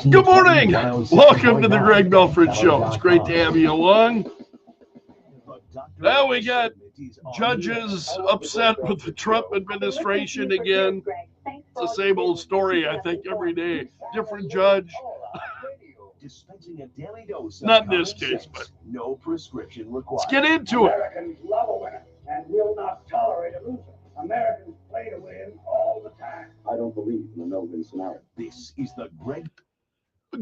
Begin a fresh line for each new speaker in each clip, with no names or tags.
Good morning. Welcome to the Greg Belfrage Show. It's great to have you along. Now we got judges upset with the Trump administration again. It's the same old story, I think, every day. Different judge. Not in this case, but
no prescription required.
Let's get into it.
Americans love a winner and will not tolerate a loser. Americans play to win all the time.
I don't believe in the no-win scenario.
This is the Greg.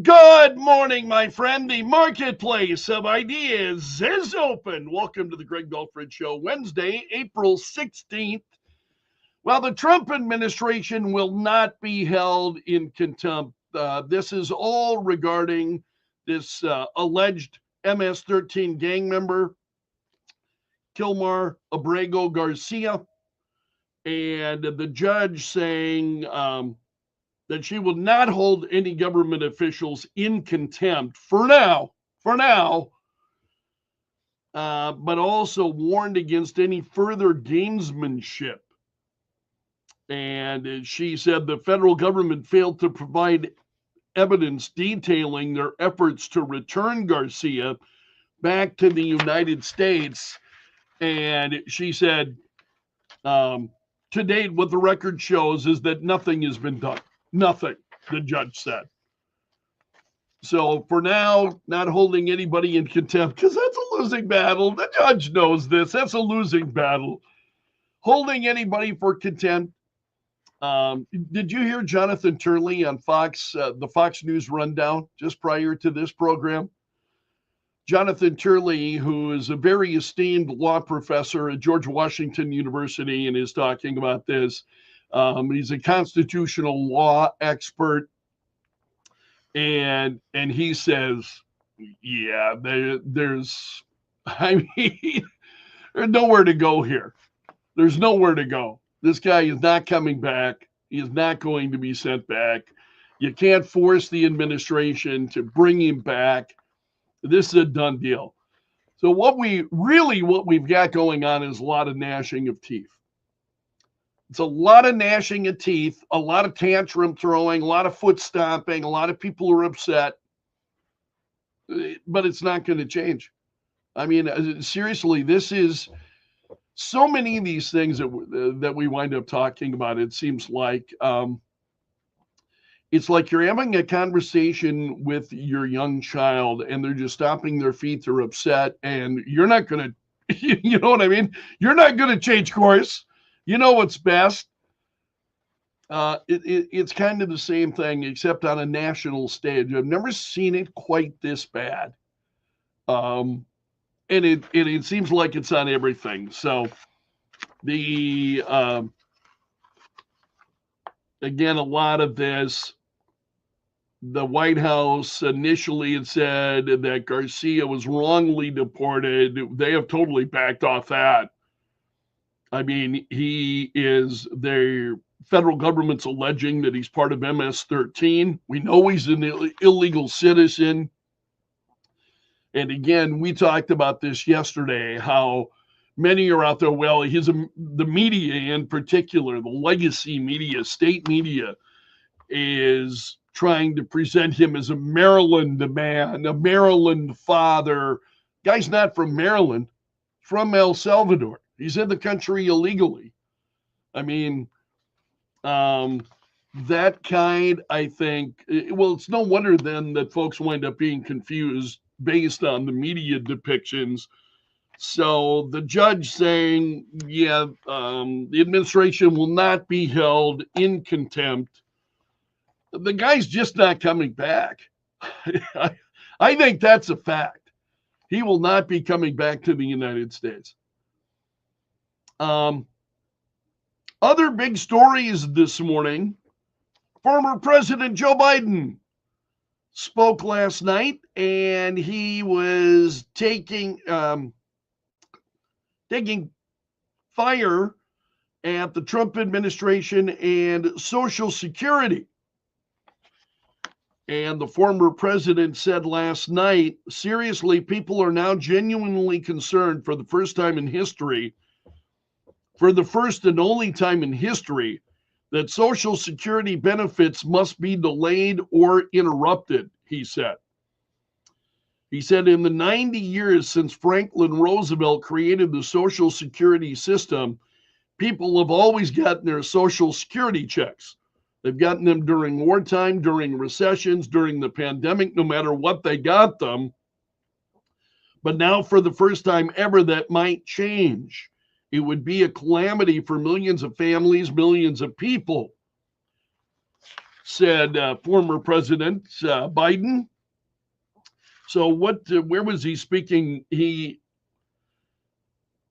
Good morning, my friend. The marketplace of ideas is open. Welcome to the Greg Belfrage Show, Wednesday, April 16th. Well, the Trump administration will not be held in contempt. This is all regarding this alleged MS-13 gang member, Kilmar Abrego Garcia, and the judge saying that she will not hold any government officials in contempt for now, but also warned against any further gamesmanship. And she said the federal government failed to provide evidence detailing their efforts to return Garcia back to the United States. And she said, to date, what the record shows is that nothing has been done. Nothing, the judge said. So for now, not holding anybody in contempt, because that's a losing battle. The judge knows this. That's a losing battle. Holding anybody for contempt. Did you hear Jonathan Turley on Fox, the Fox News Rundown, just prior to this program? Jonathan Turley, who is a very esteemed law professor at George Washington University and is talking about this. He's a constitutional law expert. And he says, yeah, there's nowhere to go here. There's nowhere to go. This guy is not coming back. He is not going to be sent back. You can't force the administration to bring him back. This is a done deal. So what we've got going on is a lot of gnashing of teeth. It's a lot of gnashing of teeth, a lot of tantrum throwing, a lot of foot stomping, a lot of people are upset, but it's not going to change. I mean, seriously, this is so many of these things that we wind up talking about. It seems like it's like you're having a conversation with your young child and they're just stomping their feet. They're upset and you're not going to, you know what I mean? You're not going to change course. You know what's best. It's kind of the same thing, except on a national stage. I've never seen it quite this bad. And it seems like it's on everything. So again, a lot of this, the White House initially had said that Garcia was wrongly deported. They have totally backed off that. I mean, their federal government's alleging that he's part of MS-13. We know he's an illegal citizen. And again, we talked about this yesterday, how many are out there. Well, the media in particular, the legacy media, state media, is trying to present him as a Maryland man, a Maryland father. Guy's not from Maryland, from El Salvador. He's in the country illegally. I mean, that kind, I think, well, it's no wonder then that folks wind up being confused based on the media depictions. So the judge saying, yeah, the administration will not be held in contempt. The guy's just not coming back. I think that's a fact. He will not be coming back to the United States. Other big stories this morning. Former President Joe Biden spoke last night, and he was taking fire at the Trump administration and Social Security. And the former president said last night, seriously, people are now genuinely concerned for the first time in history, for the first and only time in history, that Social Security benefits must be delayed or interrupted, he said. He said, in the 90 years since Franklin Roosevelt created the Social Security system, people have always gotten their Social Security checks. They've gotten them during wartime, during recessions, during the pandemic, no matter what they got them. But now, for the first time ever, that might change. It would be a calamity for millions of families, millions of people, said former President Biden. So where was he speaking? He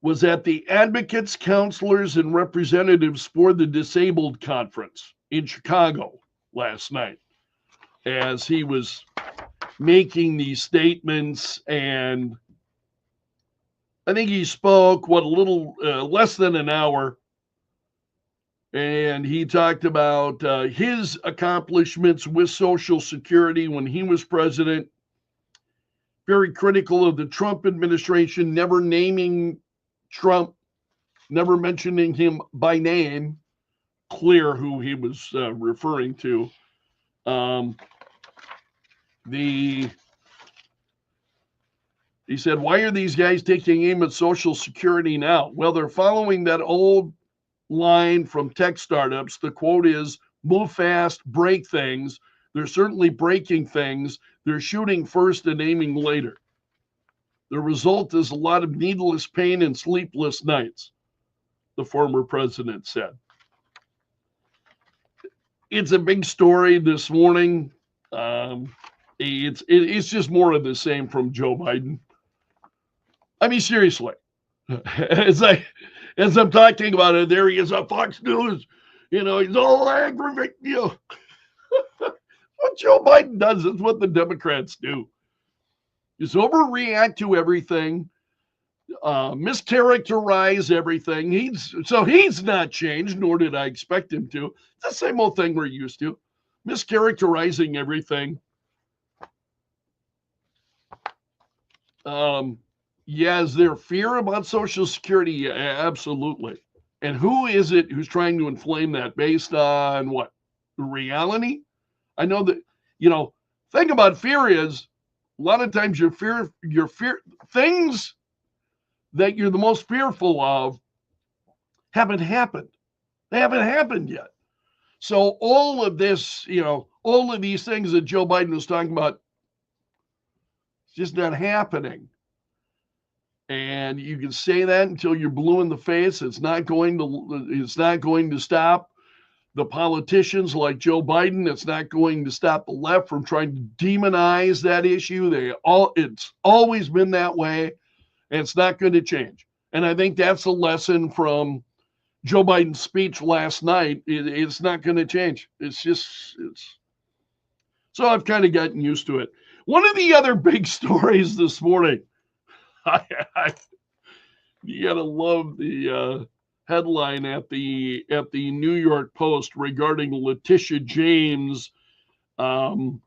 was at the Advocates, Counselors, and Representatives for the Disabled Conference in Chicago last night, as he was making these statements. And I think he spoke, a little less than an hour. And he talked about his accomplishments with Social Security when he was president. Very critical of the Trump administration, never naming Trump, never mentioning him by name, clear who he was referring to. He said, why are these guys taking aim at Social Security now? Well, they're following that old line from tech startups. The quote is, move fast, break things. They're certainly breaking things. They're shooting first and aiming later. The result is a lot of needless pain and sleepless nights, the former president said. It's a big story this morning. It's just more of the same from Joe Biden. I mean, seriously, as I'm talking about it, there he is on Fox News. He's all aggravated. What Joe Biden does is what the Democrats do. Just overreact to everything, mischaracterize everything. He's not changed, nor did I expect him to. It's the same old thing we're used to, mischaracterizing everything. Yeah, is there fear about Social Security? Yeah, absolutely. And who is it who's trying to inflame that based on what? Reality? I know that, thing about fear is a lot of times your fear things that you're the most fearful of haven't happened. They haven't happened yet. So all of this, all of these things that Joe Biden was talking about, it's just not happening. And you can say that until you're blue in the face. It's not going to stop the politicians like Joe Biden. It's not going to stop the left from trying to demonize that issue. It's always been that way, and it's not going to change. And I think that's a lesson from Joe Biden's speech last night. It's not going to change. So I've kind of gotten used to it. One of the other big stories this morning, you gotta love the headline at the New York Post regarding Letitia James. The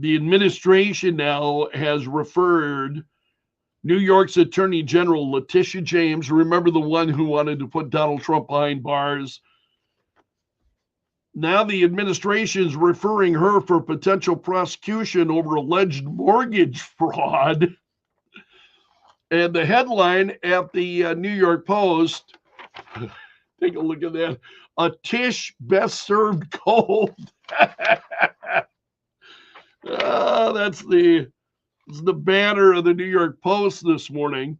administration now has referred New York's Attorney General Letitia James, remember the one who wanted to put Donald Trump behind bars. Now the administration is referring her for potential prosecution over alleged mortgage fraud. And the headline at the New York Post, take a look at that, a Tish best served cold. That's the banner of the New York Post this morning.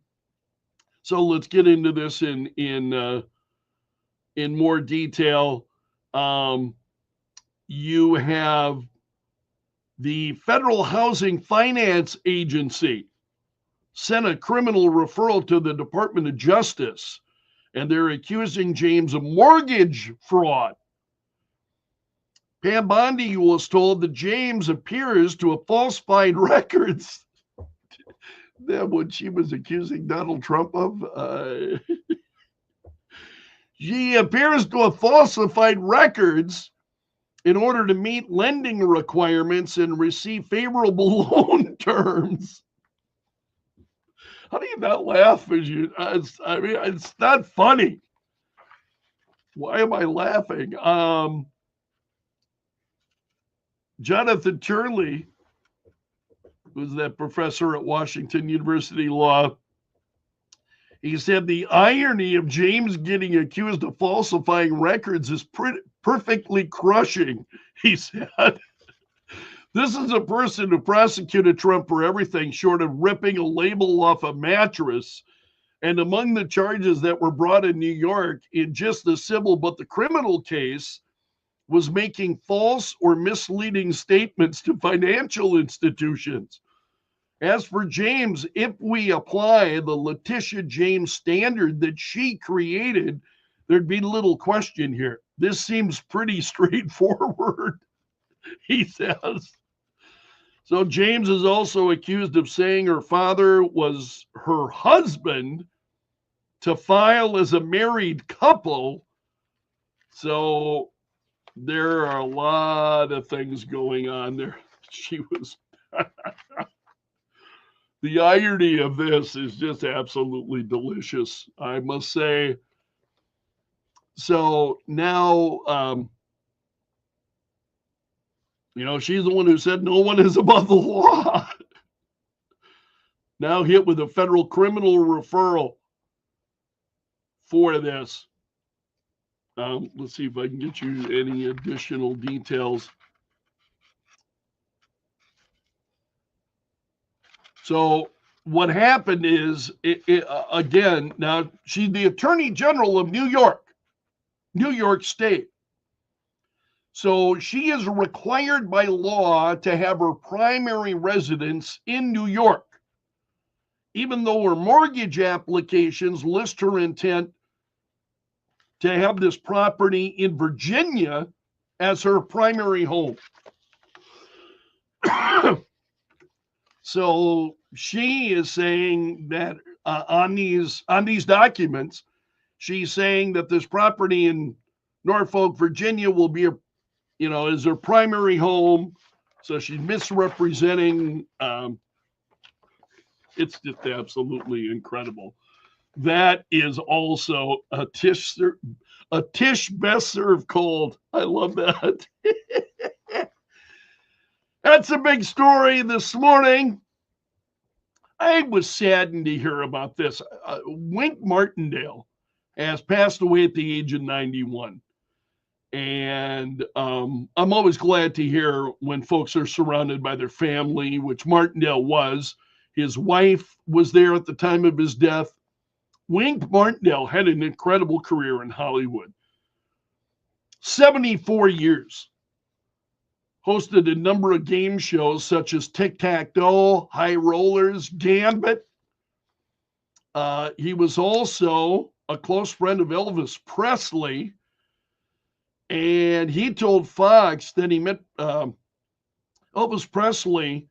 So let's get into this in more detail. You have the Federal Housing Finance Agency sent a criminal referral to the Department of Justice, and they're accusing James of mortgage fraud. Pam Bondi was told that James appears to have falsified records. That what she was accusing Donald Trump of? She appears to have falsified records in order to meet lending requirements and receive favorable loan terms. How do you not laugh as you? It's not funny. Why am I laughing? Jonathan Turley, who's that professor at Washington University Law, he said the irony of James getting accused of falsifying records is perfectly crushing. He said, this is a person who prosecuted Trump for everything short of ripping a label off a mattress. And among the charges that were brought in New York in just the civil but the criminal case was making false or misleading statements to financial institutions. As for James, if we apply the Letitia James standard that she created, there'd be little question here. This seems pretty straightforward, he says. So James is also accused of saying her father was her husband to file as a married couple. So there are a lot of things going on there. She was... The irony of this is just absolutely delicious, I must say. So now, she's the one who said no one is above the law. Now hit with a federal criminal referral for this. Let's see if I can get you any additional details. So what happened is, again, now she's the Attorney General of New York State. So she is required by law to have her primary residence in New York, even though her mortgage applications list her intent to have this property in Virginia as her primary home. So she is saying that on these documents, she's saying that this property in Norfolk, Virginia, will be is her primary home. So she's misrepresenting. It's just absolutely incredible. That is also a Tish best served cold. I love that. That's a big story this morning. I was saddened to hear about this. Wink Martindale has passed away at the age of 91. And I'm always glad to hear when folks are surrounded by their family, which Martindale was. His wife was there at the time of his death. Wink Martindale had an incredible career in Hollywood. 74 years. Hosted a number of game shows such as Tic-Tac-Toe, High Rollers, Gambit. He was also a close friend of Elvis Presley. And he told Fox that he met Elvis Presley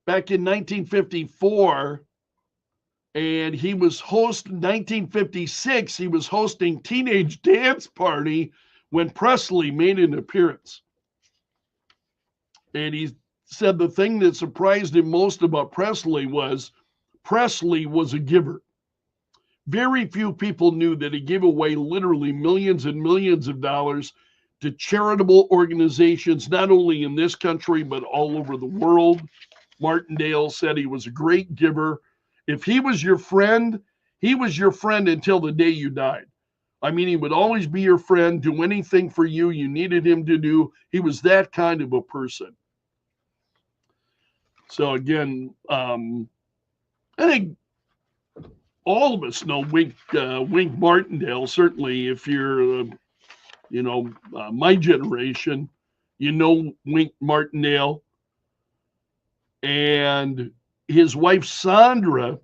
back in 1954. And he was hosting, 1956, he was hosting Teenage Dance Party when Presley made an appearance. And he said the thing that surprised him most about Presley was a giver. Very few people knew that he gave away literally millions and millions of dollars to charitable organizations, not only in this country, but all over the world. Martindale said he was a great giver. If he was your friend, he was your friend until the day you died. I mean, he would always be your friend, do anything for you you needed him to do. He was that kind of a person. So again, I think all of us know Wink Martindale. Certainly, if you're, my generation, Wink Martindale. And his wife Sandra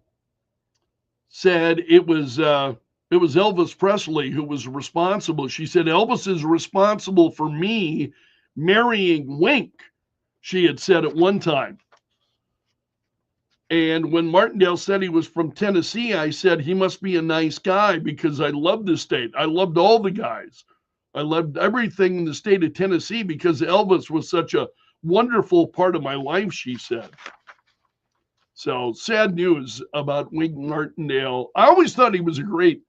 said it was Elvis Presley who was responsible. She said Elvis is responsible for me marrying Wink, she had said at one time. And when Martindale said he was from Tennessee, I said he must be a nice guy because I loved the state. I loved all the guys. I loved everything in the state of Tennessee because Elvis was such a wonderful part of my life, she said. So sad news about Wink Martindale. I always thought he was a great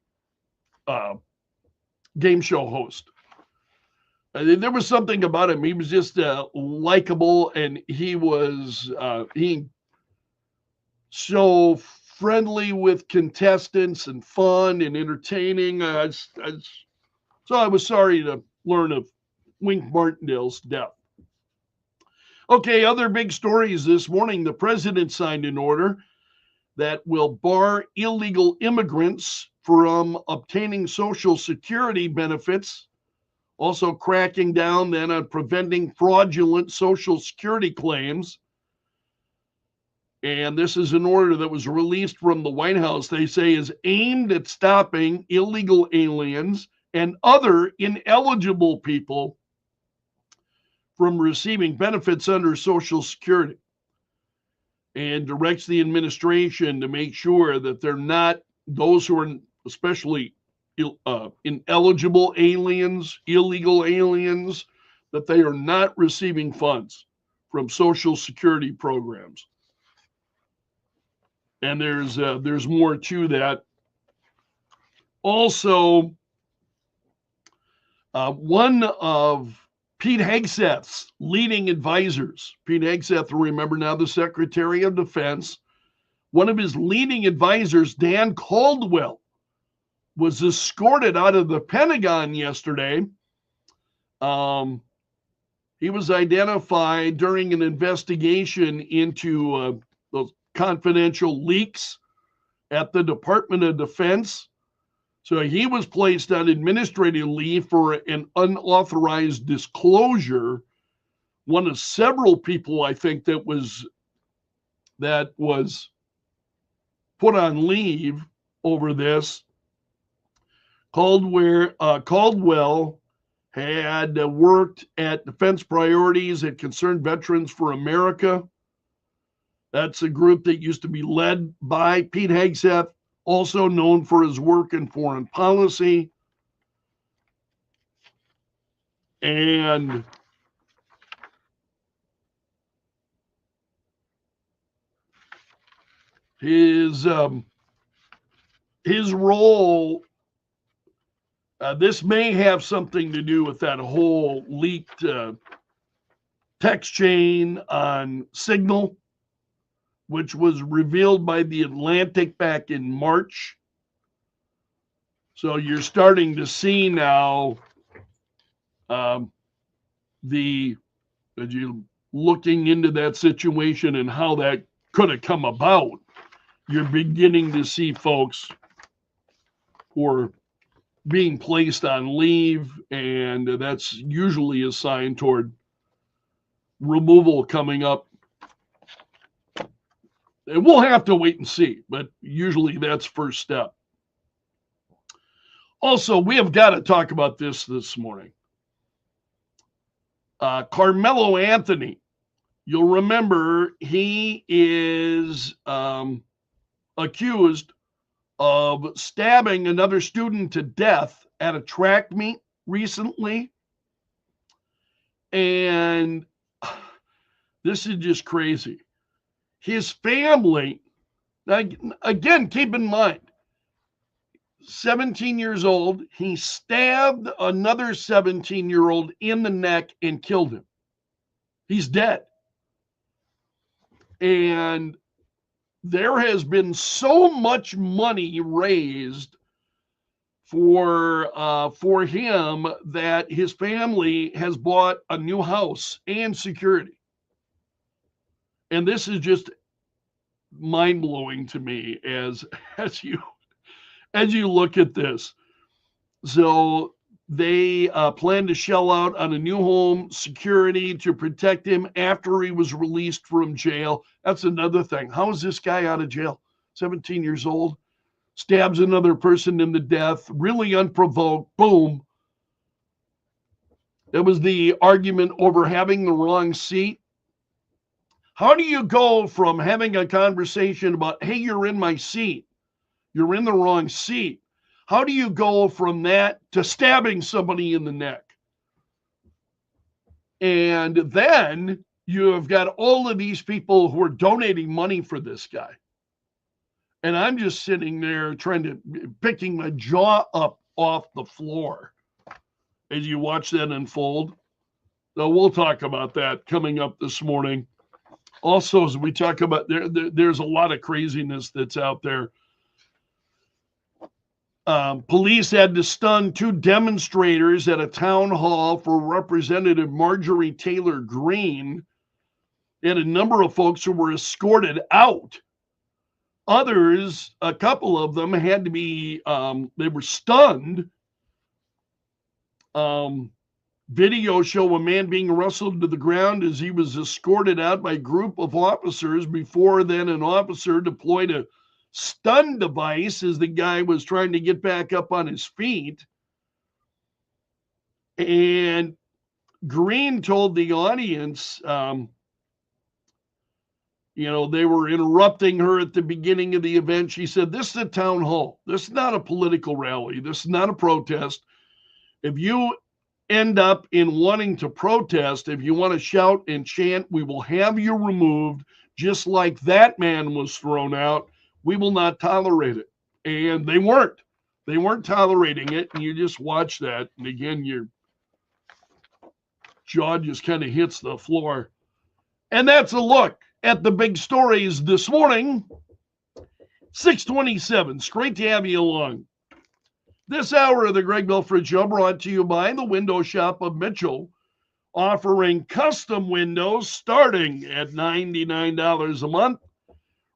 game show host. There was something about him. He was just likable, and he was so friendly with contestants and fun and entertaining. So I was sorry to learn of Wink Martindale's death. Okay, other big stories this morning. The president signed an order that will bar illegal immigrants from obtaining Social Security benefits, also cracking down then on preventing fraudulent Social Security claims. And this is an order that was released from the White House, they say, is aimed at stopping illegal aliens and other ineligible people from receiving benefits under Social Security, and directs the administration to make sure that they're not, those who are especially ineligible aliens, illegal aliens, that they are not receiving funds from Social Security programs. And there's more to that. Also, one of Pete Hegseth's leading advisors, Pete Hegseth, remember now the Secretary of Defense, one of his leading advisors, Dan Caldwell, was escorted out of the Pentagon yesterday. He was identified during an investigation into those confidential leaks at the Department of Defense. So he was placed on administrative leave for an unauthorized disclosure. One of several people, I think, that was put on leave over this. Caldwell had worked at Defense Priorities at Concerned Veterans for America. That's a group that used to be led by Pete Hegseth, also known for his work in foreign policy. And his role, this may have something to do with that whole leaked text chain on Signal, which was revealed by The Atlantic back in March. So you're starting to see now as you're looking into that situation and how that could have come about, you're beginning to see folks who are being placed on leave, and that's usually a sign toward removal coming up. And we'll have to wait and see, but usually that's first step. Also, we have got to talk about this morning. Carmelo Anthony, you'll remember he is accused of stabbing another student to death at a track meet recently. And this is just crazy. His family, again, keep in mind, 17 years old, he stabbed another 17-year-old in the neck and killed him. He's dead. And there has been so much money raised for him that his family has bought a new house and security. And this is just mind-blowing to me as you look at this. So they plan to shell out on a new home, security to protect him after he was released from jail. That's another thing. How is this guy out of jail? 17 years old, stabs another person in the death, really unprovoked, boom. There was the argument over having the wrong seat. How do you go from having a conversation about, hey, you're in my seat, you're in the wrong seat? How do you go from that to stabbing somebody in the neck? And then you have got all of these people who are donating money for this guy. And I'm just sitting there picking my jaw up off the floor. as you watch that unfold. So we'll talk about that coming up this morning. Also, as we talk about, there's a lot of craziness that's out there. Police had to stun 2 demonstrators at a town hall for Representative Marjorie Taylor Greene, and a number of folks who were escorted out. Others, a couple of them had to be, they were stunned. Video show a man being wrestled to the ground as he was escorted out by a group of officers. Before then, an officer deployed a stun device as the guy was trying to get back up on his feet. And Green told the audience, they were interrupting her at the beginning of the event. She said, "This is a town hall. This is not a political rally. This is not a protest. If you end up in wanting to protest, if you want to shout and chant, we will have you removed, just like that man was thrown out. We will not tolerate it." And they weren't tolerating it. And you just watch that. And again, your jaw just kind of hits the floor. And that's a look at the big stories this morning. 627. It's great to have you along. This hour of the Greg Belfrage Show brought to you by the Window Shop of Mitchell, offering custom windows starting at $99 a month.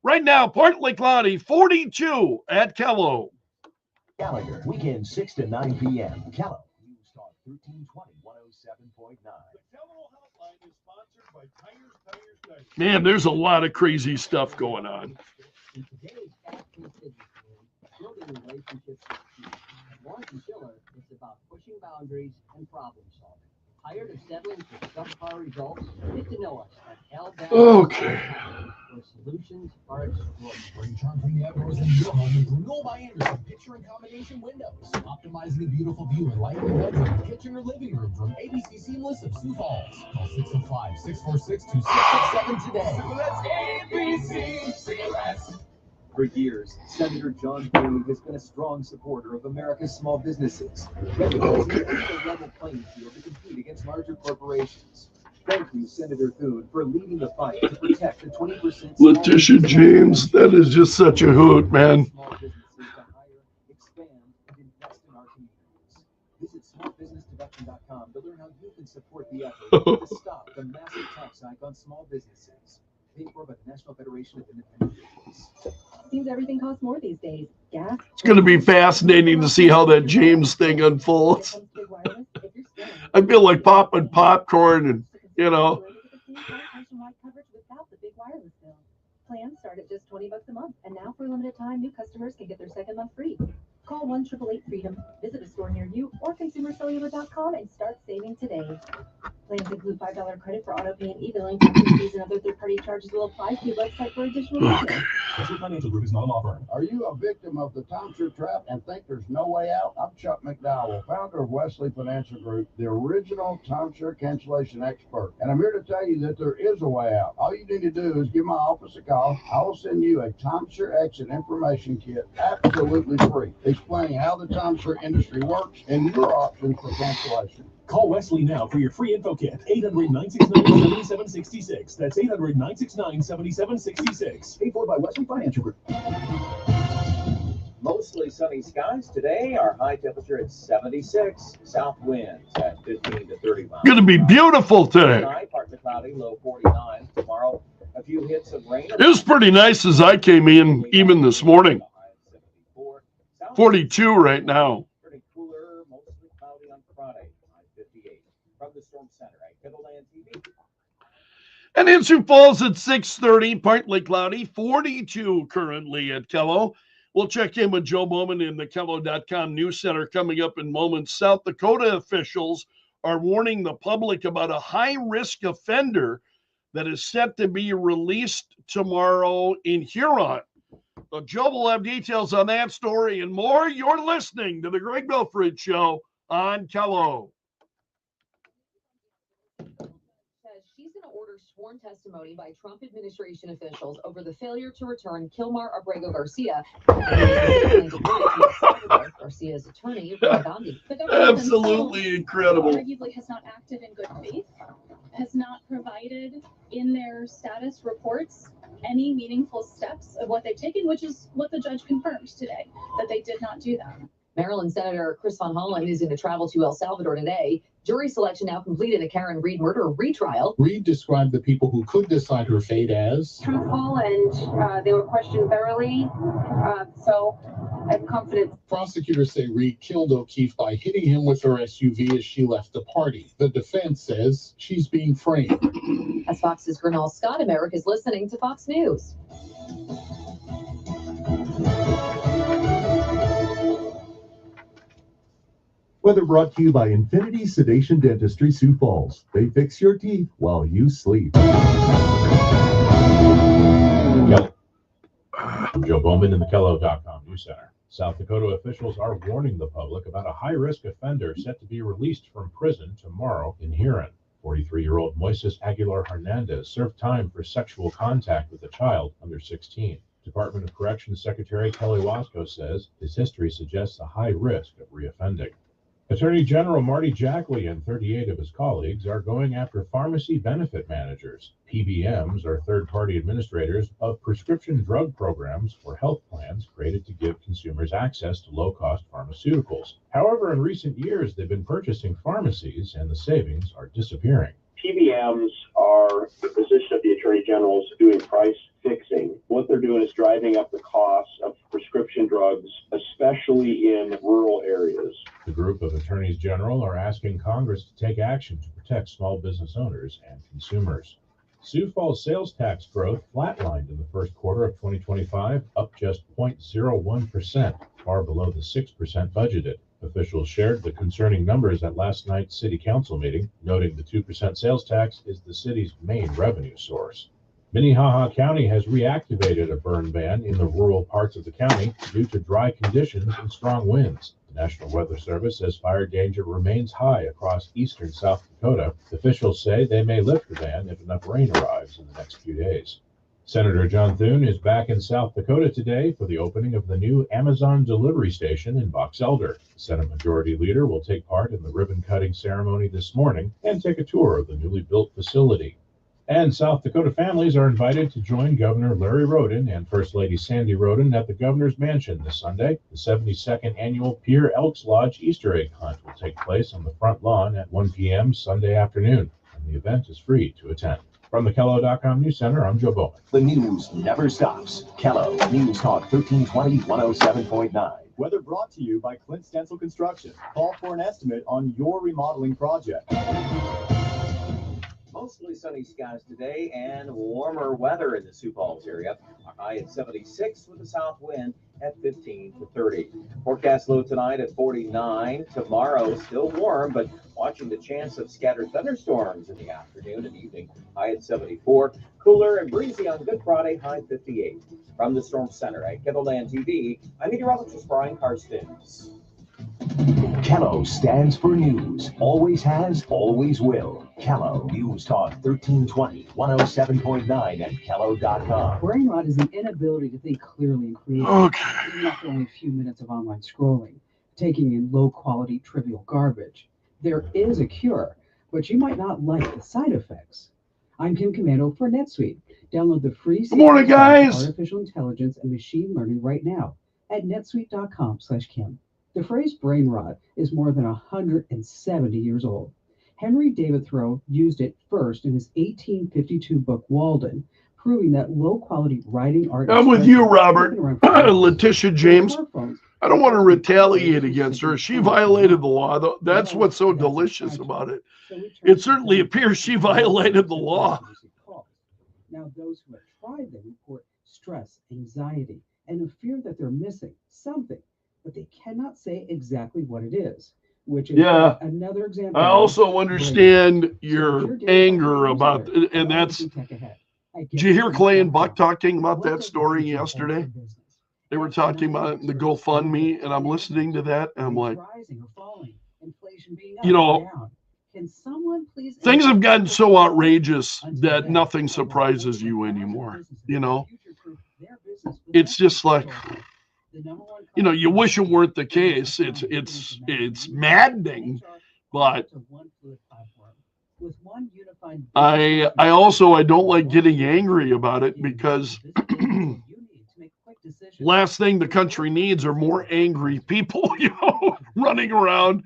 Right now, partly cloudy, 42 at Kello.
Gallagher, weekend 6 to 9 p.m. Kello. News Talk 1320, 107.9.
The Kello Hotline is sponsored by Tires.
Man, there's a lot of crazy stuff going on.
In today's fast-paced industry, building relationships is key. At Warren Schiller, it's about pushing boundaries and problem solving. Tired of settling for subpar results? Get to know us at LBAM,
Okay.
where solutions are explored.
Bring charm from the outdoors into your home with Renewal by Anderson picture and combination windows. Optimizing a beautiful view and light in your bedroom, kitchen, or living room from ABC Seamless of Sioux Falls. Call 605-646-2667 today. That's ABC Seamless.
For years, Senator John Boone has been a strong supporter of America's small businesses, recognizing the level playing field to compete against larger corporations. Thank you, Senator Boone, for leading the fight to protect the 20%.
Letitia James, that is just such a hoot, man.
Small businesses to hire, expand, and invest in our communities. Visit smallbusinessdeduction.com to learn how you can support the effort to stop the massive tax hike on small businesses. Paid for by the National Federation of Independent Business.
Seems everything costs more these days. Gas.
It's going to be fascinating to see how that James thing unfolds. I feel like popping popcorn and,
Nationwide coverage without the big wireless bill. Plans start at just $20 a month, and now for a limited time, new customers can get their second month free. Call 1-888-FREEDOM, visit a store near you, or consumercellular.com and start saving today. Plans include $5 credit for auto pay and e-billing. Fees and other third-party charges will apply. See website for additional details.
Western Financial Group is not a law firm.
Are you a victim of the timeshare trap and think there's no way out? I'm Chuck McDowell, founder of Wesley Financial Group, the original timeshare cancellation expert. And I'm here to tell you that there is a way out. All you need to do is give my office a call. I will send you a timeshare exit information kit absolutely free, explaining how the timeshare industry works and your options for cancellation.
Call Wesley now for your free info kit. 800-969-7766. That's 800-969-7766.
Paid for by Wesley Financial Group.
Mostly sunny skies today. Our high temperature at 76. South winds at 15 to 30 miles.
going to be beautiful today.
Tonight, partly cloudy, low 49. Tomorrow, a few hits of rain.
It was pretty nice as I came in, even this morning. 42 right now.
Pretty cooler, mostly cloudy on Friday. 58. From the Storm Center at Kettleland TV.
And in Sioux Falls at 6:30, partly cloudy, 42 currently at Kello. We'll check in with Joe Bowman in the Kello.com News Center coming up in moments. South Dakota officials are warning the public about a high-risk offender that is set to be released tomorrow in Huron. So Joe will have details on that story and more. You're listening to the Greg Belfrage Show on Kello.
Says she's going to order swarm sworn testimony by Trump administration officials over the failure to return Kilmar Abrego Garcia. Garcia's attorney, Roy Gandhi.
Absolutely incredible.
Arguably has not acted in good faith, has not provided in their status reports any meaningful steps of what they've taken, which is what the judge confirmed today, that they did not do that.
Maryland Senator Chris Von Hollen is going to travel to El Salvador today. Jury selection now complete in the Karen Reed murder retrial.
Reed described the people who could decide her fate as
truthful, and they were questioned thoroughly. So I'm confident.
Prosecutors say Reed killed O'Keefe by hitting him with her SUV as she left the party. The defense says she's being framed.
As Fox's Gernal Scott, America's listening to Fox News.
Weather brought to you by Infinity Sedation Dentistry, Sioux Falls. They fix your teeth while you sleep.
Yep. Joe Bowman in the Kellogg.com News Center. South Dakota officials are warning the public about a high-risk offender set to be released from prison tomorrow in Huron. 43-year-old Moises Aguilar Hernandez served time for sexual contact with a child under 16. Department of Corrections Secretary Kelly Wasco says his history suggests a high risk of reoffending. Attorney General Marty Jackley and 38 of his colleagues are going after pharmacy benefit managers. PBMs are third-party administrators of prescription drug programs for health plans created to give consumers access to low-cost pharmaceuticals. However, in recent years, they've been purchasing pharmacies and the savings are disappearing.
PBMs are the position of the Attorney General's doing price fixing. What they're doing is driving up the costs of prescription drugs, especially in rural areas.
The group of attorneys general are asking Congress to take action to protect small business owners and consumers. Sioux Falls sales tax growth flatlined in the first quarter of 2025, up just 0.01%, far below the 6% budgeted. Officials shared the concerning numbers at last night's city council meeting, noting the 2% sales tax is the city's main revenue source. Minnehaha County has reactivated a burn ban in the rural parts of the county due to dry conditions and strong winds. The National Weather Service says fire danger remains high across eastern South Dakota. Officials say they may lift the ban if enough rain arrives in the next few days. Senator John Thune is back in South Dakota today for the opening of the new Amazon delivery station in Box Elder. The Senate Majority Leader will take part in the ribbon-cutting ceremony this morning and take a tour of the newly built facility. And South Dakota families are invited to join Governor Larry Roden and First Lady Sandy Roden at the Governor's Mansion this Sunday. The 72nd Annual Pier Elks Lodge Easter egg hunt will take place on the front lawn at 1 p.m. Sunday afternoon, and the event is free to attend. From the Kellogg.com News Center, I'm Joe Bowman.
The news never stops. Kellogg News Talk 1320 107.9.
Weather brought to you by Clint Stencil Construction. Call for an estimate on your remodeling project.
Mostly sunny skies today and warmer weather in the Sioux Falls area. A high at 76 with a south wind at 15 to 30. Forecast low tonight at 49. Tomorrow still warm, but watching the chance of scattered thunderstorms in the afternoon and evening. High at 74. Cooler and breezy on Good Friday, high 58. From the Storm Center at Kettleland TV, I'm meteorologist Brian Karstens.
Kellogg stands for news. Always has, always will. Kellogg News Talk 1320 107.9 and Kellogg.com.
Brain rot is the inability to think clearly and creatively.
Okay.
Not only a few minutes of online scrolling, taking in low-quality, trivial garbage. There is a cure, but you might not like the side effects. I'm Kim Commando for NetSuite. Download the free
Good morning, guys.
artificial intelligence and machine learning right now at netsuite.com/Kim. The phrase brain rot is more than 170 years old. Henry David Thoreau used it first in his 1852 book Walden, proving that low-quality writing art.
I'm with you, Robert. Letitia James. I don't want to retaliate against her. She violated the law. That's what's so delicious about it. It certainly appears she violated the law.
Now, those who have tried them report stress, anxiety, and a fear that they're missing something, but they cannot say exactly what it is, which is another example.
I also understand your anger about, and that's, did you hear Clay and Buck talking about that story yesterday? They were talking about it in the GoFundMe, and I'm listening to that, and I'm like, you know,
Can someone please?
Things have gotten so outrageous that nothing surprises you anymore. You know, it's just like, you know, you wish it weren't the case. It's maddening, but I don't like getting angry about it, because last thing the country needs are more angry people, you know, running around.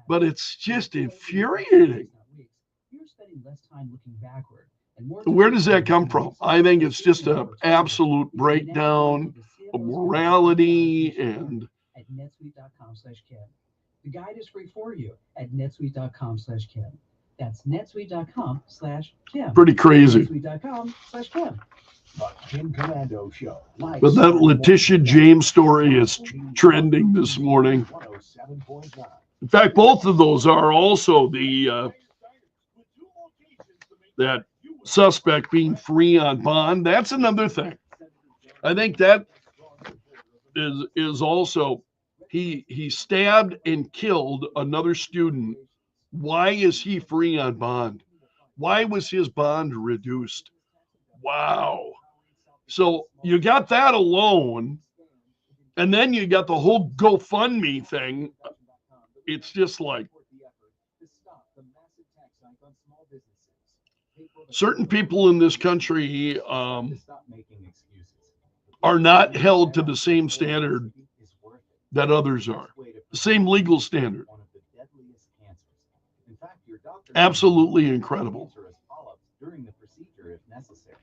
But it's just infuriating. Where does that come from? I think it's just an absolute breakdown of morality and.
At netsuite.com/Kim. The guide is free for you at netsuite.com/Kim. That's netsuite.com/Kim.
Pretty crazy.
netsuite.com/Kim.
The Kim Commando Show.
But that Letitia James story is trending this morning.
107.9.
In fact, both of those are also the that suspect being free on bond. That's another thing. I think that is also, he stabbed and killed another student. Why is he free on bond? Why was his bond reduced? Wow. So you got that alone, and then you got the whole GoFundMe thing. It's just like certain people in this country are not held to the same standard that others are, the same legal standard. Absolutely incredible.
During the procedure if necessary.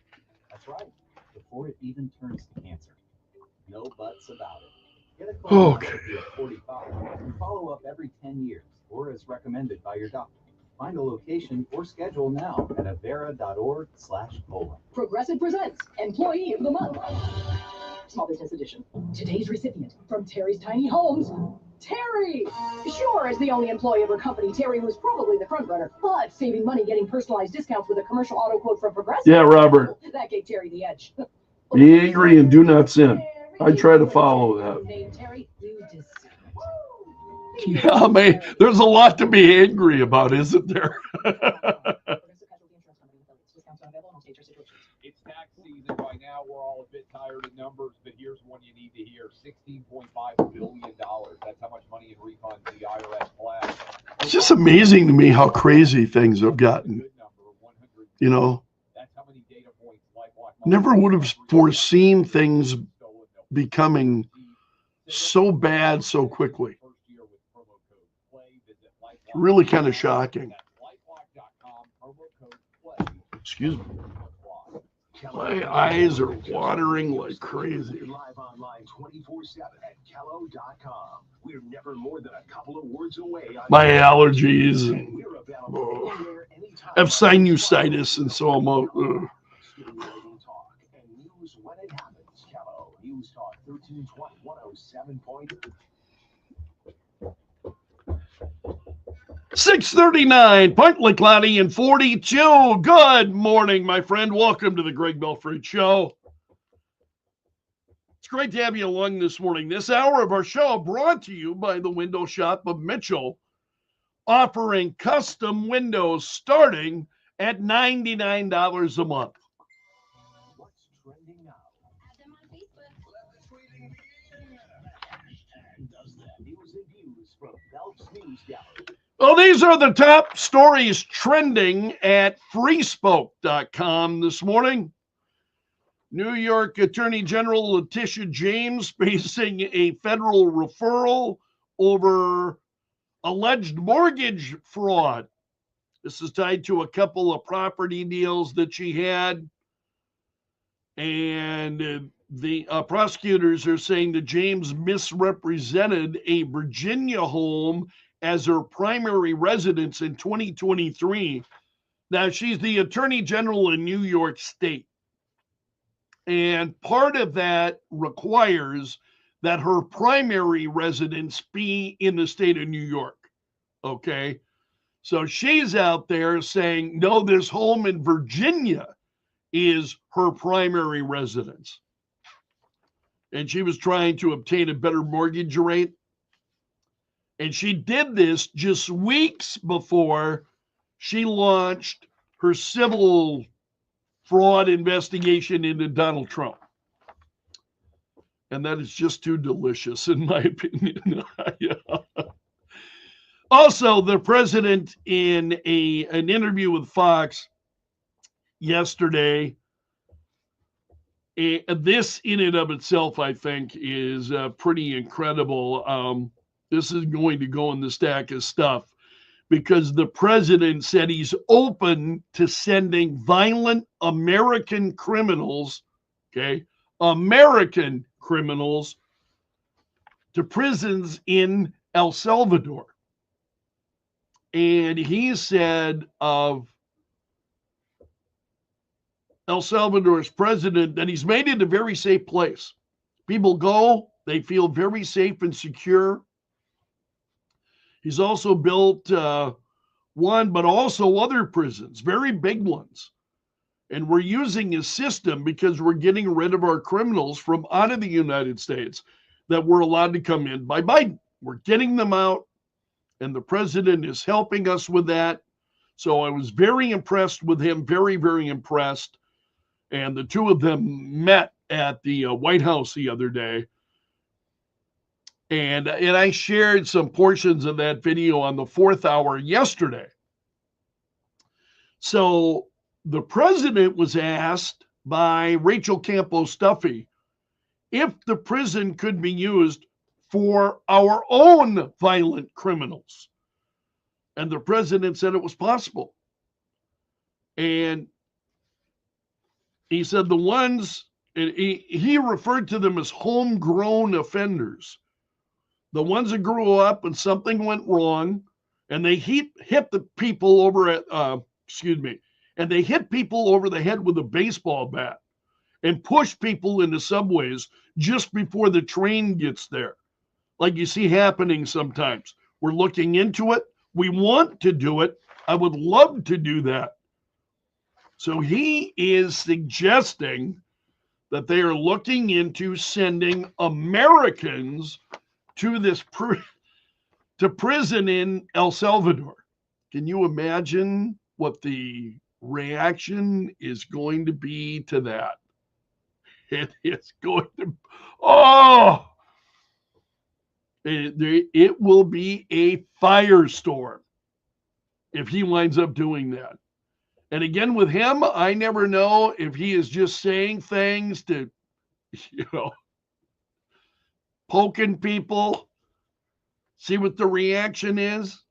That's right, before it even turns to cancer. No buts about it. Get a colonoscopy at 45 and follow up every 10 years, or as recommended by your doctor. Find a location or schedule now at avera.org/colon.
Progressive presents Employee of the Month. Small Business Edition. Today's recipient from Terry's Tiny Homes, Terry! Sure, as the only employee of her company, Terry was probably the front runner, but saving money getting personalized discounts with a commercial auto quote from Progressive.
Yeah, Robert.
That gave Terry the edge.
Be angry and do not sin. I try to follow that.
Terry, you just...
Yeah, man, there's a lot to be angry about, isn't there?
It's tax season by now. We're all a bit tired of numbers, but here's one you need to hear. $16.5 billion. That's how much money in refunds the IRS collects.
It's just amazing to me how crazy things have gotten. You know, never would have foreseen things becoming so bad so quickly. Really kind of shocking. Excuse me. My eyes are watering like crazy.
Live online 24/7 at Kello.com. We're never more than a couple of words away.
My allergies and I have sinusitis, and so I'm
Talk and news when it happens. Kello News Talk 1320 107.9.
6:39, partly cloudy and 42. Good morning, my friend. Welcome to the Greg Belfrage Show. It's great to have you along this morning. This hour of our show brought to you by the Window Shop of Mitchell, offering custom windows starting at $99 a month.
What's trending now? Does that news and views from Belf's News Gallery.
Well, these are the top stories trending at freespoke.com this morning. New York Attorney General Letitia James facing a federal referral over alleged mortgage fraud. This is tied to a couple of property deals that she had. And the prosecutors are saying that James misrepresented a Virginia home as her primary residence in 2023. Now, she's the Attorney General in New York State. And part of that requires that her primary residence be in the state of New York. Okay? So she's out there saying, no, this home in Virginia is her primary residence. And she was trying to obtain a better mortgage rate. And she did this just weeks before she launched her civil fraud investigation into Donald Trump. And that is just too delicious, in my opinion. Also, the president, in an interview with Fox yesterday, this in and of itself, I think, is pretty incredible. This is going to go in the stack of stuff, because the president said he's open to sending violent American criminals, okay, American criminals, to prisons in El Salvador. And he said of El Salvador's president that he's made it a very safe place. People go, they feel very safe and secure. He's also built one, but also other prisons, very big ones. And we're using his system because we're getting rid of our criminals from out of the United States that were allowed to come in by Biden. We're getting them out, and the president is helping us with that. So I was very impressed with him, very, very impressed. And the two of them met at the White House the other day. And I shared some portions of that video on the 4th hour yesterday. So the president was asked by Rachel Campo-Stuffy if the prison could be used for our own violent criminals. And the president said it was possible. And he said the ones, he referred to them as homegrown offenders. The ones that grew up and something went wrong, and they hit the people over at, and they hit people over the head with a baseball bat and push people into subways just before the train gets there, like you see happening sometimes. We're looking into it. We want to do it. I would love to do that. So he is suggesting that they are looking into sending Americans to this to prison in El Salvador. Can you imagine what the reaction is going to be to that? It is going to, it will be a firestorm if he winds up doing that. And again, with him, I never know if he is just saying things to, poking people, see what the reaction is.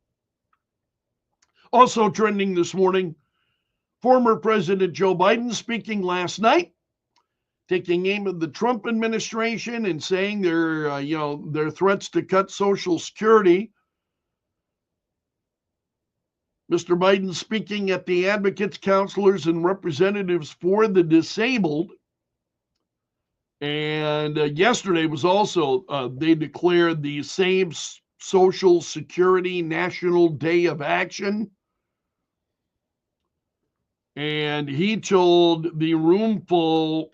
Also trending this morning, former President Joe Biden speaking last night, taking aim at the Trump administration and saying their threats to cut Social Security. Mr. Biden speaking at the advocates, counselors, and representatives for the disabled. And yesterday was also, they declared the same Social Security National Day of Action. And he told the room full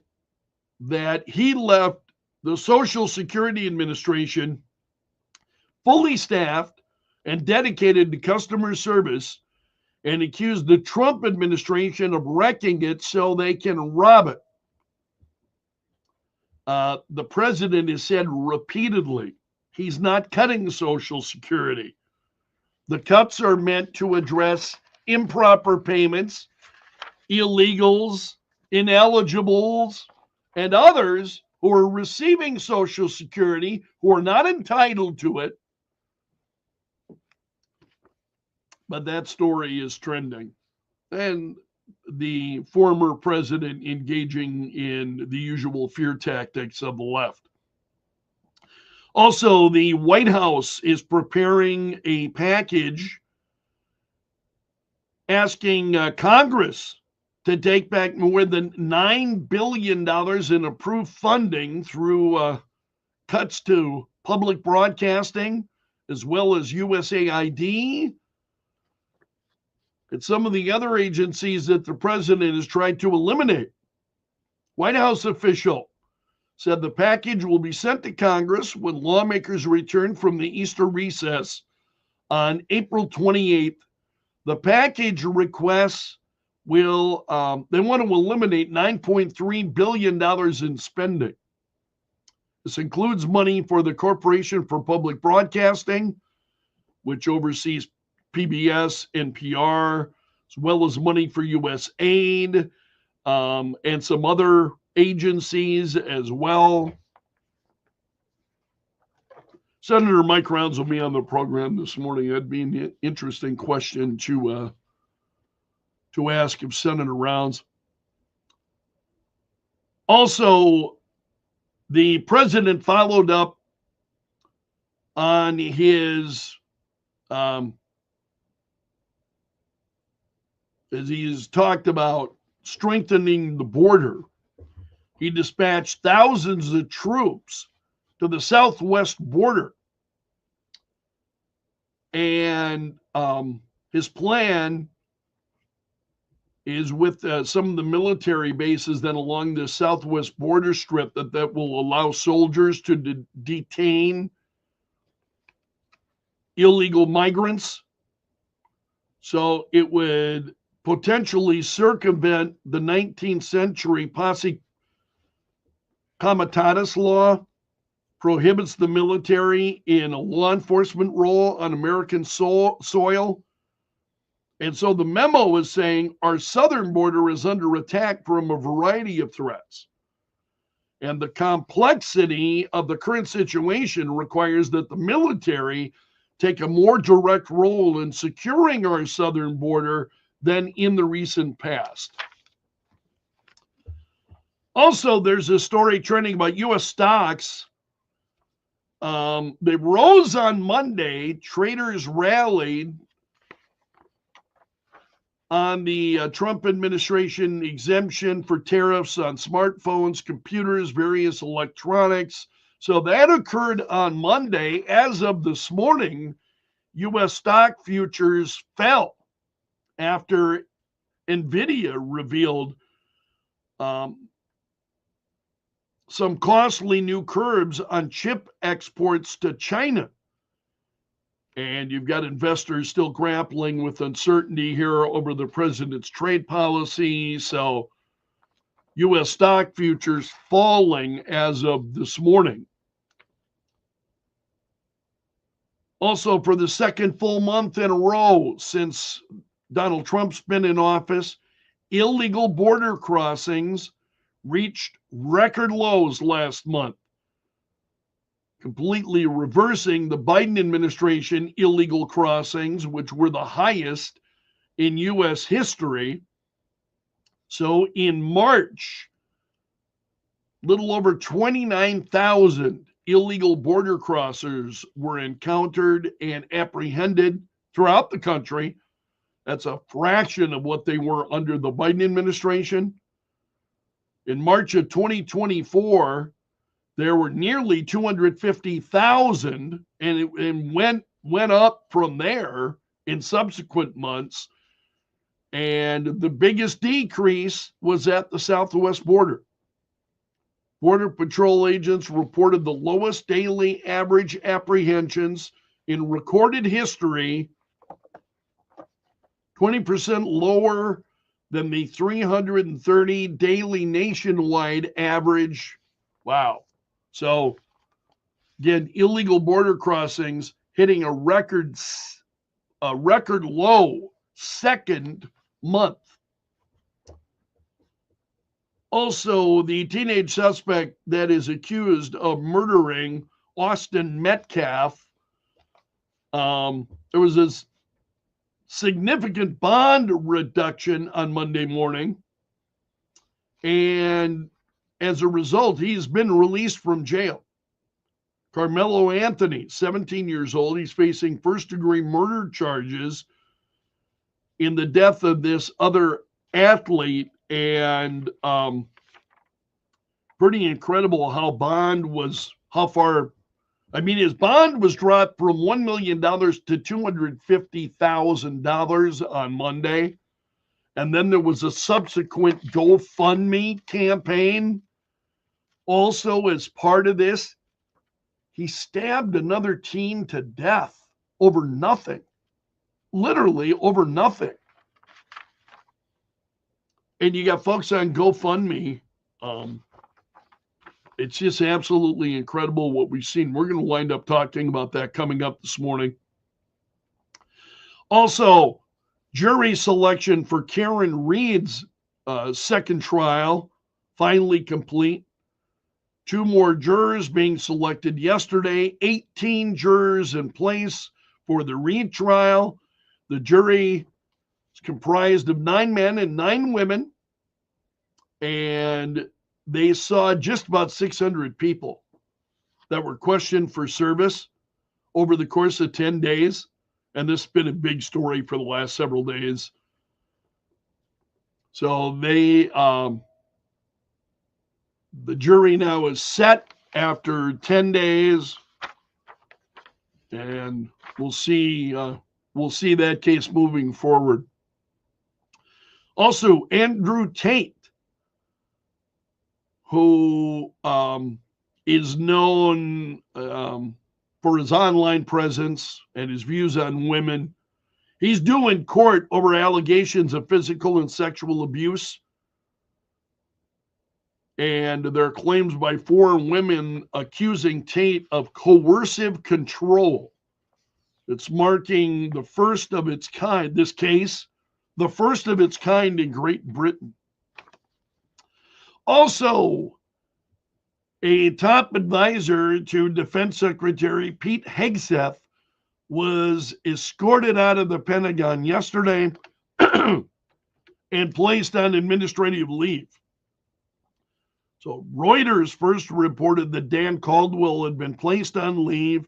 that he left the Social Security Administration fully staffed and dedicated to customer service, and accused the Trump administration of wrecking it so they can rob it. The president has said repeatedly he's not cutting Social Security. The cuts are meant to address improper payments, illegals, ineligibles, and others who are receiving Social Security who are not entitled to it. But that story is trending. And the former president engaging in the usual fear tactics of the left. Also, the White House is preparing a package asking Congress to take back more than $9 billion in approved funding through cuts to public broadcasting, as well as USAID, and some of the other agencies that the president has tried to eliminate. White House official said the package will be sent to Congress when lawmakers return from the Easter recess on April 28th. The package requests will, they want to eliminate $9.3 billion in spending. This includes money for the Corporation for Public Broadcasting, which oversees PBS, NPR, as well as money for U.S. aid and some other agencies as well. Senator Mike Rounds will be on the program this morning. That'd be an interesting question to ask of Senator Rounds. Also, the president followed up on his, as he's talked about strengthening the border. He dispatched thousands of troops to the southwest border. And his plan is with some of the military bases then along the southwest border strip that will allow soldiers to detain illegal migrants. So it would potentially circumvent the 19th century posse comitatus law, prohibits the military in a law enforcement role on American soil. And so the memo is saying our southern border is under attack from a variety of threats. And the complexity of the current situation requires that the military take a more direct role in securing our southern border than in the recent past. Also, there's a story trending about U.S. stocks. They rose on Monday. Traders rallied on the Trump administration exemption for tariffs on smartphones, computers, various electronics. So that occurred on Monday. As of this morning, U.S. stock futures fell after NVIDIA revealed some costly new curbs on chip exports to China. And you've got investors still grappling with uncertainty here over the president's trade policy. So U.S. stock futures falling as of this morning. Also, for the second full month in a row since Donald Trump's been in office, illegal border crossings reached record lows last month, completely reversing the Biden administration illegal crossings, which were the highest in U.S. history. So in March, little over 29,000 illegal border crossers were encountered and apprehended throughout the country. That's a fraction of what they were under the Biden administration. In March of 2024, there were nearly 250,000, and it went up from there in subsequent months. And the biggest decrease was at the southwest border. Border Patrol agents reported the lowest daily average apprehensions in recorded history, 20% lower than the 330 daily nationwide average. Wow. So again, illegal border crossings hitting a record low second month. Also, the teenage suspect that is accused of murdering Austin Metcalf, there was this significant bond reduction on Monday morning. And as a result, he's been released from jail. Carmelo Anthony, 17 years old, he's facing first-degree murder charges in the death of this other athlete. And pretty incredible how his bond was dropped from $1 million to $250,000 on Monday. And then there was a subsequent GoFundMe campaign Also, as part of this, he stabbed another teen to death over nothing. Literally over nothing. And you got folks on GoFundMe. It's just absolutely incredible what we've seen. We're going to wind up talking about that coming up this morning. Also, jury selection for Karen Reed's second trial finally complete. 2 more jurors being selected yesterday, 18 jurors in place for the Reed trial. The jury is comprised of 9 men and 9 women, and they saw just about 600 people that were questioned for service over the course of 10 days. And this has been a big story for the last several days. So the jury now is set after 10 days, and we'll see that case moving forward. Also, Andrew Tate, who is known for his online presence and his views on women, he's due in court over allegations of physical and sexual abuse. And there are claims by 4 women accusing Tate of coercive control. It's marking the first of its kind, this case, the first of its kind in Great Britain. Also, a top advisor to Defense Secretary Pete Hegseth was escorted out of the Pentagon yesterday and placed on administrative leave. So Reuters first reported that Dan Caldwell had been placed on leave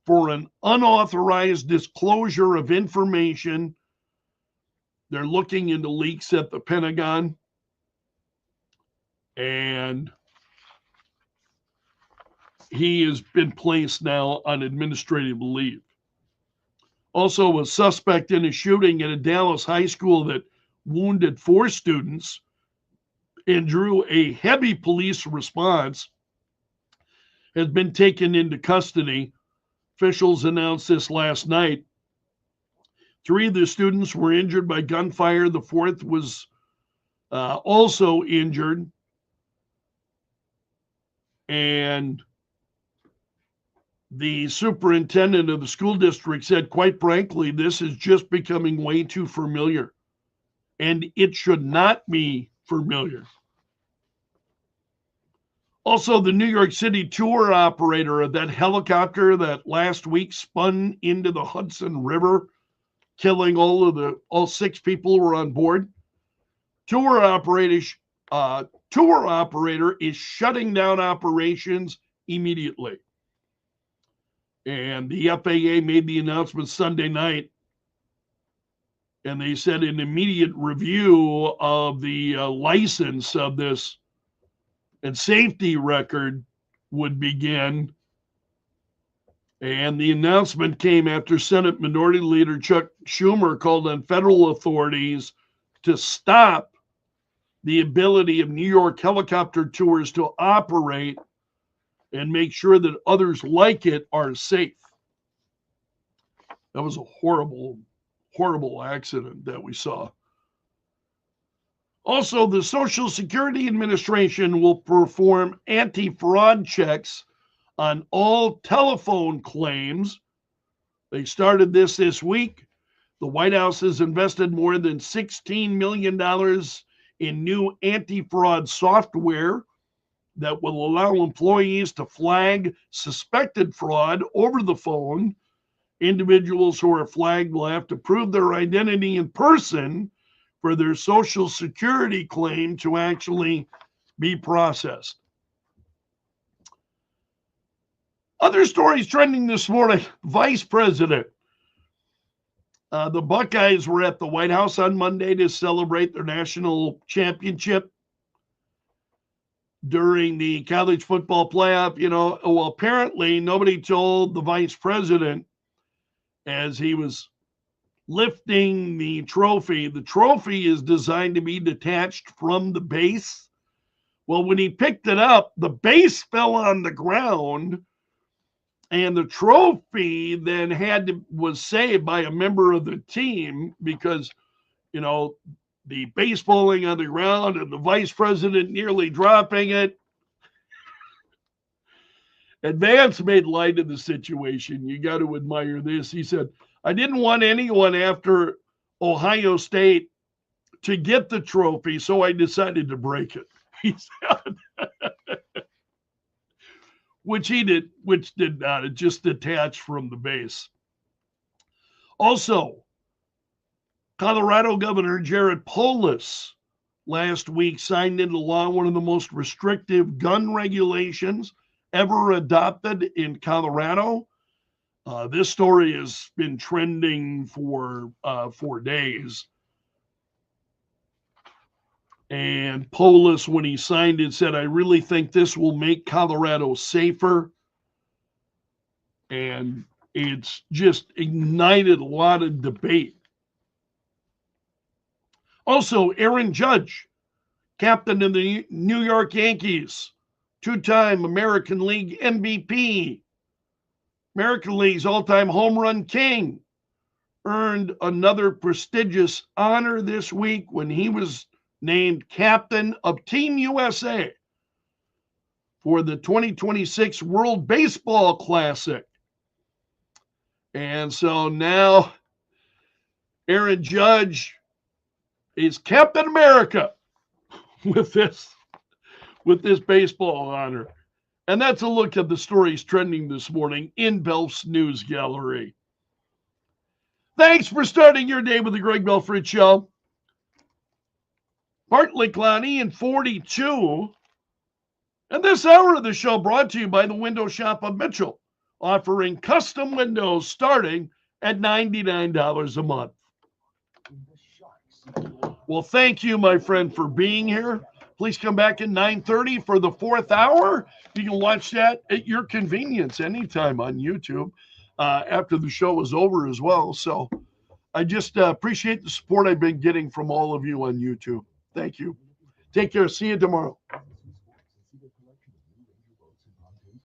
for an unauthorized disclosure of information. They're looking into leaks at the Pentagon. And he has been placed now on administrative leave. Also, a suspect in a shooting at a Dallas high school that wounded 4 students and drew a heavy police response has been taken into custody. Officials announced this last night. 3 of the students were injured by gunfire. The 4th was also injured. And the superintendent of the school district said, quite frankly, this is just becoming way too familiar. And it should not be familiar. Also, the New York City tour operator of that helicopter that last week spun into the Hudson River, killing all 6 people who were on board. Tour operator is shutting down operations immediately. And the FAA made the announcement Sunday night. And they said an immediate review of the license of this and safety record would begin. And the announcement came after Senate Minority Leader Chuck Schumer called on federal authorities to stop the ability of New York helicopter tours to operate and make sure that others like it are safe. That was a horrible, horrible accident that we saw. Also, the Social Security Administration will perform anti-fraud checks on all telephone claims. They started this week. The White House has invested more than $16 million in new anti-fraud software that will allow employees to flag suspected fraud over the phone. Individuals who are flagged will have to prove their identity in person for their Social Security claim to actually be processed. Other stories trending this morning. Vice President. The Buckeyes were at the White House on Monday to celebrate their national championship during the college football playoff. Well, apparently nobody told the vice president as he was lifting the trophy. The trophy is designed to be detached from the base, Well, when he picked it up, the base fell on the ground, and the trophy then was saved by a member of the team because, the base falling on the ground and the vice president nearly dropping it. And Vance made light of the situation. You got to admire this. He said, I didn't want anyone after Ohio State to get the trophy, so I decided to break it. He said, which did not. It just detached from the base. Also, Colorado Governor Jared Polis last week signed into law one of the most restrictive gun regulations ever adopted in Colorado. This story has been trending for 4 days. And Polis, when he signed it, said, I really think this will make Colorado safer. And it's just ignited a lot of debate. Also, Aaron Judge, captain of the New York Yankees, two-time American League MVP, American League's all-time home run king, earned another prestigious honor this week when he was named captain of Team USA for the 2026 World Baseball Classic. And so now Aaron Judge is Captain America with this baseball honor. And that's a look at the stories trending this morning in Belf's News Gallery. Thanks for starting your day with the Greg Belfrage Show. Partly cloudy and 42. And this hour of the show brought to you by the Window Shop of Mitchell, offering custom windows starting at $99 a month. Well, thank you, my friend, for being here. Please come back at 9:30 for the 4th hour. You can watch that at your convenience anytime on YouTube after the show is over as well. So I just appreciate the support I've been getting from all of you on YouTube. Thank you. Take care. See you tomorrow.